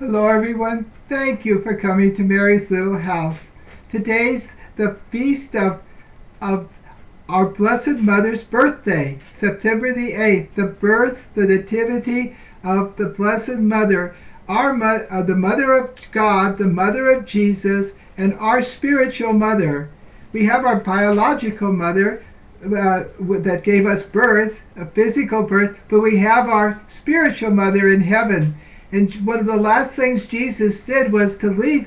Hello everyone. Thank you for coming to Mary's Little House. Today's the feast of our Blessed Mother's birthday, September the 8th, the birth, the nativity of the Blessed Mother, the Mother of God, the Mother of Jesus, and our spiritual mother. We have our biological mother that gave us birth, a physical birth, but we have our spiritual mother in heaven. And one of the last things Jesus did was to leave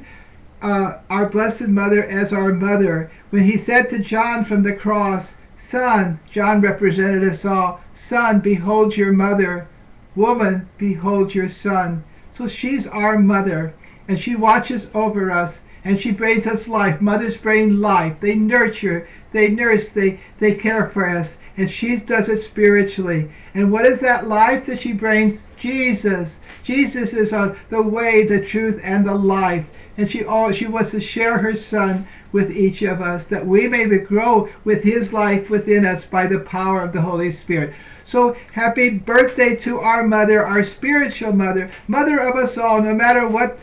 our Blessed Mother as our mother. When he said to John from the cross, "Son," John represented us all, "Son, behold your mother. Woman, behold your son." So she's our mother, and she watches over us, and she brings us life. Mothers bring life. They nurture, they nurse, they care for us, and she does it spiritually. And what is that life that she brings? Jesus. Jesus is the way, the truth, and the life. And she wants to share her son with each of us, that we may grow with his life within us by the power of the Holy Spirit. So happy birthday to our mother, our spiritual mother, mother of us all, no matter what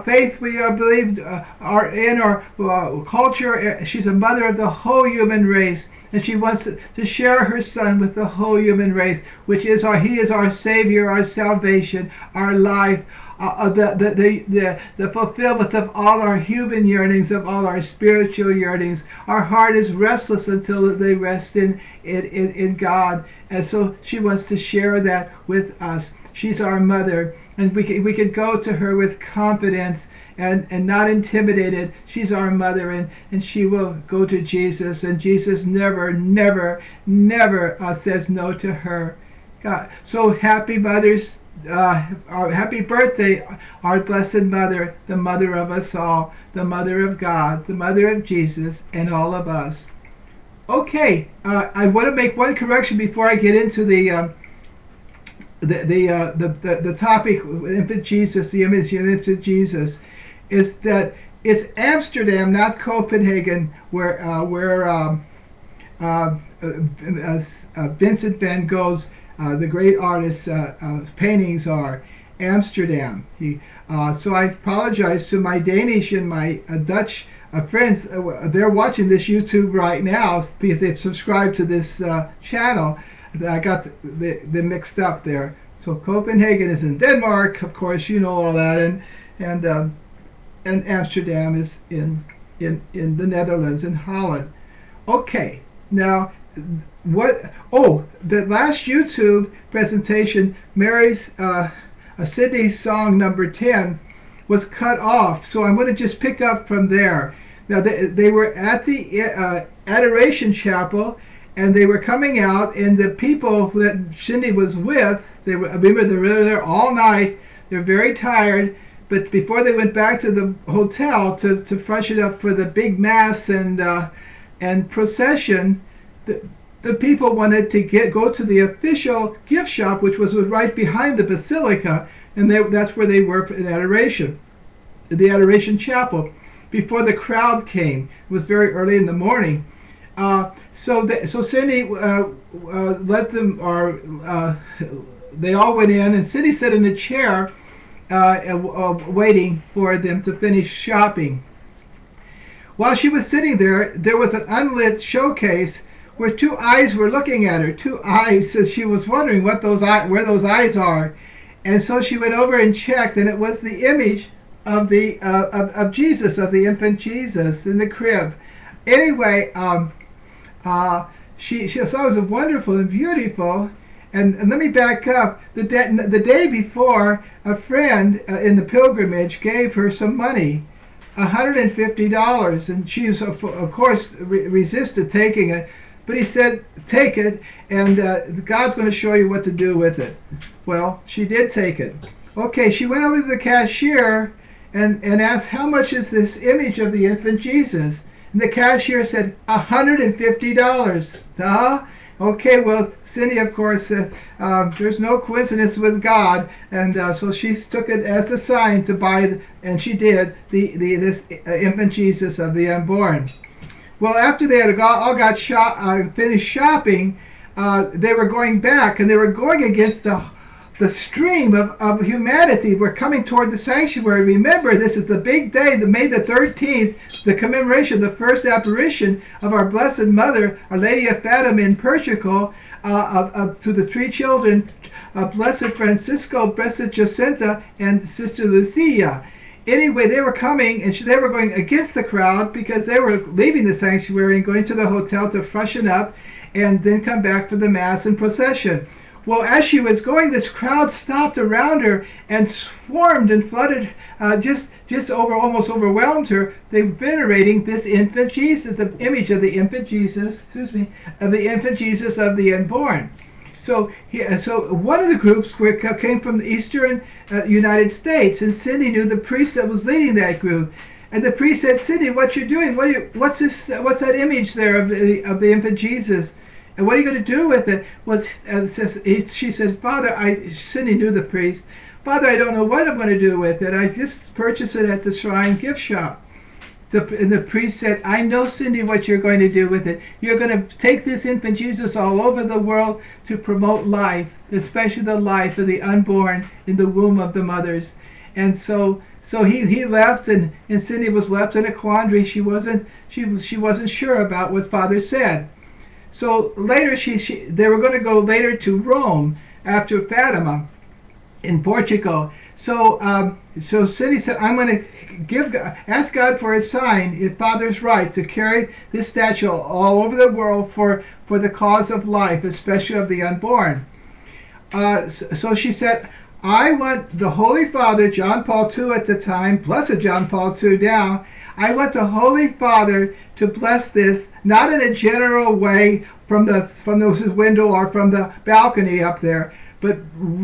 faith we are believed are in, or culture. She's a mother of the whole human race, and she wants to share her son with the whole human race, which is he is our Savior, our salvation, our life, the fulfillment of all our human yearnings, of all our spiritual yearnings. Our heart is restless until they rest in God, and so she wants to share that with us. She's our mother, and we can go to her with confidence and not intimidated. She's our mother, and she will go to Jesus, and Jesus never says no to her. God. So happy Mother's happy birthday, our Blessed Mother, the mother of us all, the mother of God, the mother of Jesus, and all of us. Okay, I want to make one correction before I get into the topic, infant Jesus, the image of infant Jesus, is that it's Amsterdam, not Copenhagen, where Vincent van Gogh's the great artist's paintings are. Amsterdam. So I apologize to my Danish and my Dutch friends. They're watching this YouTube right now because they've subscribed to this channel. I got them mixed up there. So Copenhagen is in Denmark, of course, you know all that, and Amsterdam is in the Netherlands, in Holland. Okay, now the last YouTube presentation, Mary's Sydney's song number 10 was cut off, so I'm going to just pick up from there. Now they were at the Adoration Chapel, and they were coming out, and the people that Cindy was with, they were there all night. They're very tired, but before they went back to the hotel to freshen up for the big mass and procession, the people wanted to go to the official gift shop, which was right behind the basilica, and that's where they were in adoration, the Adoration Chapel, before the crowd came. It was very early in the morning. So Cindy let them, they all went in, and Cindy sat in a chair waiting for them to finish shopping. While she was sitting there, there was an unlit showcase where two eyes were looking at her. Two eyes. So she was wondering where those eyes are, and so she went over and checked, and it was the image of of Jesus, of the infant Jesus in the crib. Anyway, she thought it was wonderful and beautiful. And let me back up. The day before, a friend in the pilgrimage gave her some money, $150, and she was, of course, resisted taking it. But he said, take it, and God's going to show you what to do with it. Well, she did take it. Okay, she went over to the cashier and asked, how much is this image of the infant Jesus? And the cashier said, $150. Okay, well, Cindy, of course, there's no coincidence with God, and so she took it as a sign to buy, and she did, this infant Jesus of the unborn. Well, after they had finished shopping, they were going back, and they were going against the the stream of humanity were coming toward the sanctuary. Remember, this is the big day, the May the 13th, the commemoration of the first apparition of our Blessed Mother, Our Lady of Fatima in Portugal, to the three children, Blessed Francisco, Blessed Jacinta, and Sister Lucia. Anyway, they were coming, and they were going against the crowd because they were leaving the sanctuary and going to the hotel to freshen up and then come back for the Mass and procession. Well, as she was going, this crowd stopped around her and swarmed and flooded, almost overwhelmed her. They were venerating this infant Jesus, the image of the infant Jesus, of the infant Jesus of the unborn. So one of the groups came from the eastern United States, and Cindy knew the priest that was leading that group. And the priest said, "Cindy, what you doing? What's this? What's that image there of the infant Jesus? And what are you going to do with it?" She said, "Father," Cindy knew the priest. "Father, I don't know what I'm going to do with it. I just purchased it at the Shrine gift shop." And the priest said, "I know, Cindy, what you're going to do with it. You're going to take this infant Jesus all over the world to promote life, especially the life of the unborn in the womb of the mothers." And so he left, and Cindy was left in a quandary. She wasn't sure about what Father said. So later they were going to go later to Rome after Fatima in Portugal. So Cindy said, "I'm going to ask God for a sign, if Father's right, to carry this statue all over the world for the cause of life, especially of the unborn." So she said, "I want the Holy Father, John Paul II at the time, Blessed John Paul II now, I want the Holy Father to bless this, not in a general way from the window or from the balcony up there, but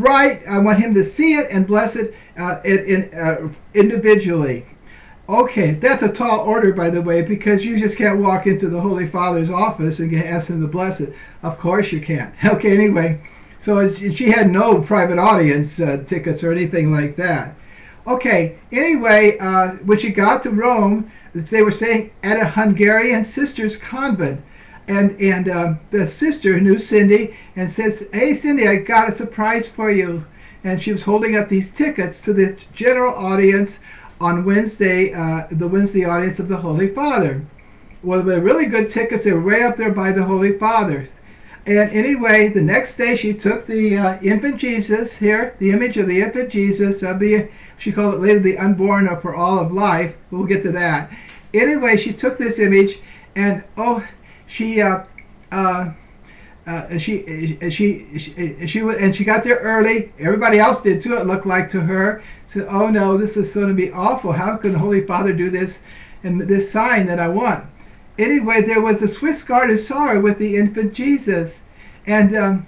I want him to see it and bless it individually." Okay, that's a tall order, by the way, because you just can't walk into the Holy Father's office and ask him to bless it. Of course you can't. Okay, anyway, so she had no private audience tickets or anything like that. Okay, anyway, when she got to Rome, they were staying at a Hungarian sister's convent. And the sister knew Cindy and says, "Hey, Cindy, I got a surprise for you." And she was holding up these tickets to the general audience on Wednesday, the Wednesday audience of the Holy Father. Well, they were really good tickets. They were way up there by the Holy Father. And anyway, the next day she took the infant Jesus here, the image of the infant Jesus she called it later the unborn or for all of life. We'll get to that. Anyway, she took this image and she got there early. Everybody else did too, it looked like to her. Said, "Oh no, this is going to be awful. How can the Holy Father do this and this sign that I want?" Anyway, there was a Swiss guard who saw her with the infant Jesus, and the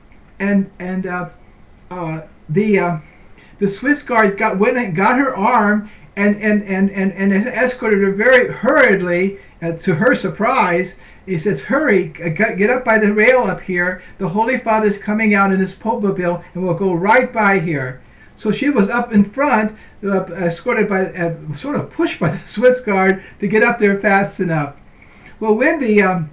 Swiss guard went and got her arm and escorted her very hurriedly. To her surprise, he says, "Hurry, get up by the rail up here. The Holy Father's coming out in his popemobile and we'll go right by here." So she was up in front, escorted by, sort of pushed by the Swiss guard to get up there fast enough. Well, when then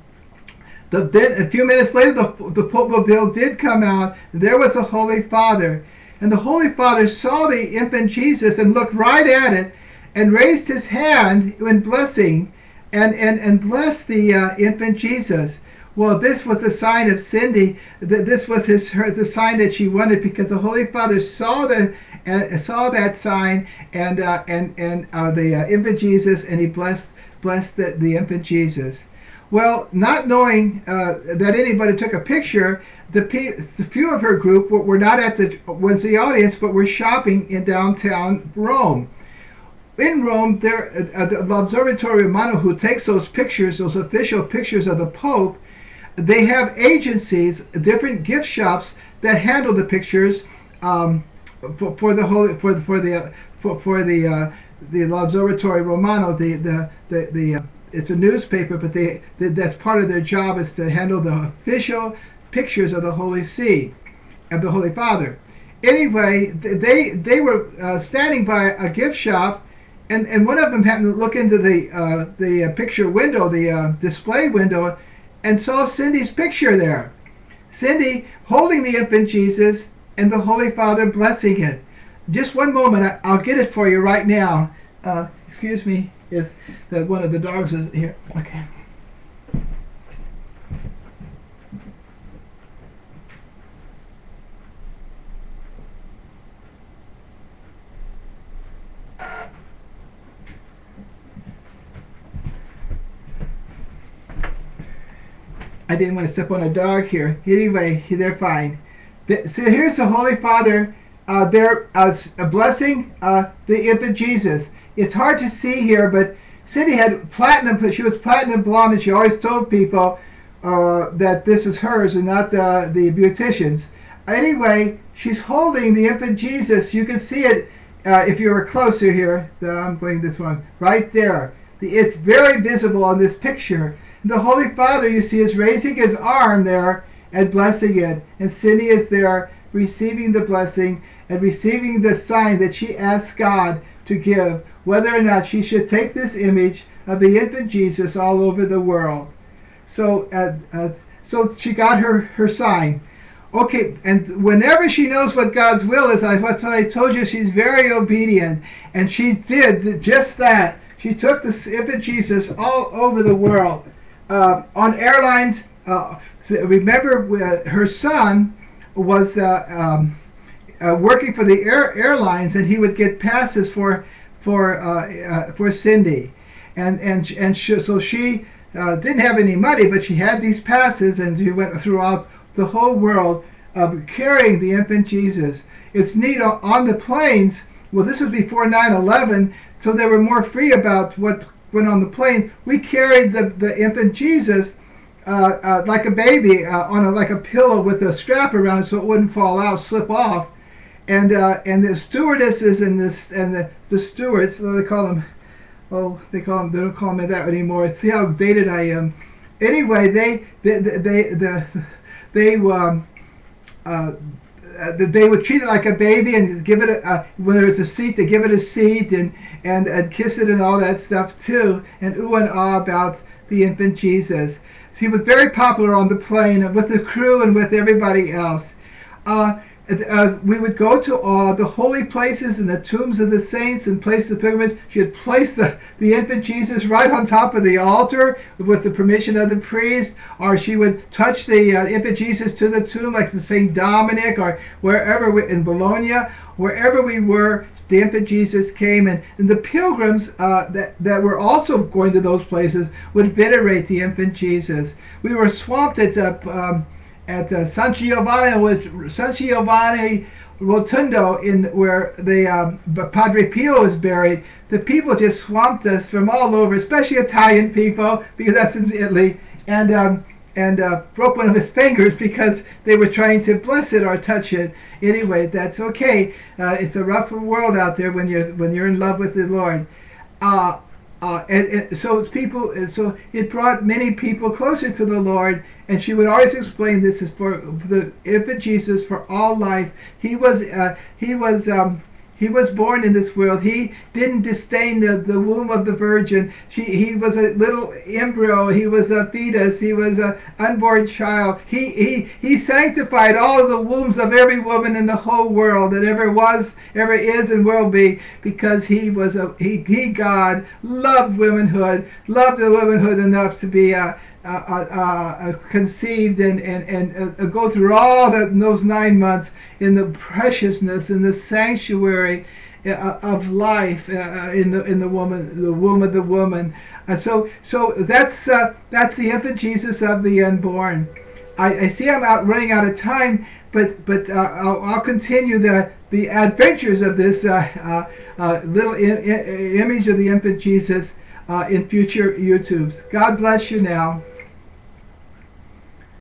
a few minutes later, the popemobile did come out. There was the Holy Father, and the Holy Father saw the infant Jesus and looked right at it, and raised his hand in blessing, and blessed the infant Jesus. Well, this was a sign of Cindy. This was the sign that she wanted, because the Holy Father saw that sign and the infant Jesus, and he blessed the infant Jesus. Well, not knowing that anybody took a picture, the few of her group were not at the Wednesday audience, but were shopping in downtown Rome. In Rome, the Observatory Romano, who takes those pictures, those official pictures of the Pope, they have agencies, different gift shops that handle the pictures for the Observatory Romano. It's a newspaper, but that's part of their job, is to handle the official pictures of the Holy See, of the Holy Father. Anyway, they were standing by a gift shop, and one of them happened to look into the picture window, the display window, and saw Cindy's picture there. Cindy holding the infant Jesus, and the Holy Father blessing it. Just one moment, I'll get it for you right now. Excuse me, if one of the dogs is here. Okay. I didn't want to step on a dog here. Anyway, they're fine. So here's the Holy Father. They're blessing the infant Jesus. It's hard to see here, but Cindy had platinum. She was platinum blonde, and she always told people that this is hers and not the beautician's. Anyway, she's holding the infant Jesus. You can see it if you were closer here. I'm putting this one right there. It's very visible on this picture. The Holy Father, you see, is raising his arm there and blessing it. And Cindy is there receiving the blessing and receiving the sign that she asked God to give, whether or not she should take this image of the infant Jesus all over the world. So so she got her sign. Okay, and whenever she knows what God's will is, that's what I told you, she's very obedient. And she did just that. She took this infant Jesus all over the world. On airlines, remember her son was working for the airlines, and he would get passes for Cindy, so she didn't have any money, but she had these passes, and she went throughout the whole world carrying the infant Jesus. It's neat on the planes. Well, this was before 9/11, so they were more free about what went on the plane. We carried the infant Jesus like a baby on like a pillow with a strap around it so it wouldn't fall out, slip off. And the stewardesses and the stewards, they call them, they don't call me that anymore. See how dated I am. Anyway, they would treat it like a baby and give it when there was a seat, they give it a seat and kiss it and all that stuff too, and ooh and ah about the infant Jesus. So he was very popular on the plane with the crew and with everybody else. We would go to the holy places and the tombs of the saints and places of pilgrimage. She had placed the infant Jesus right on top of the altar with the permission of the priest, or she would touch the infant Jesus to the tomb like the St. Dominic or wherever in Bologna, wherever we were, the infant Jesus came, and the pilgrims that were also going to those places would venerate the infant Jesus. We were swamped at San Giovanni Rotondo, where the Padre Pio is buried. The people just swamped us from all over, especially Italian people, because that's in Italy, and broke one of his fingers because they were trying to bless it or touch it. Anyway, that's okay. It's a rough world out there when you're in love with the Lord. So it brought many people closer to the Lord, and she would always explain this is for the infant Jesus for all life. He was born in this world. He didn't disdain the womb of the Virgin. He was a little embryo. He was a fetus. He was an unborn child. He sanctified all of the wombs of every woman in the whole world that ever was, ever is, and will be, because he God loved womanhood, loved the womanhood enough to be conceived and go through all those 9 months in the preciousness in the sanctuary of life in the womb of the woman. So that's the infant Jesus of the unborn. I see I'm running out of time, but I'll continue the adventures of this little image of the infant Jesus in future YouTubes. God bless you now.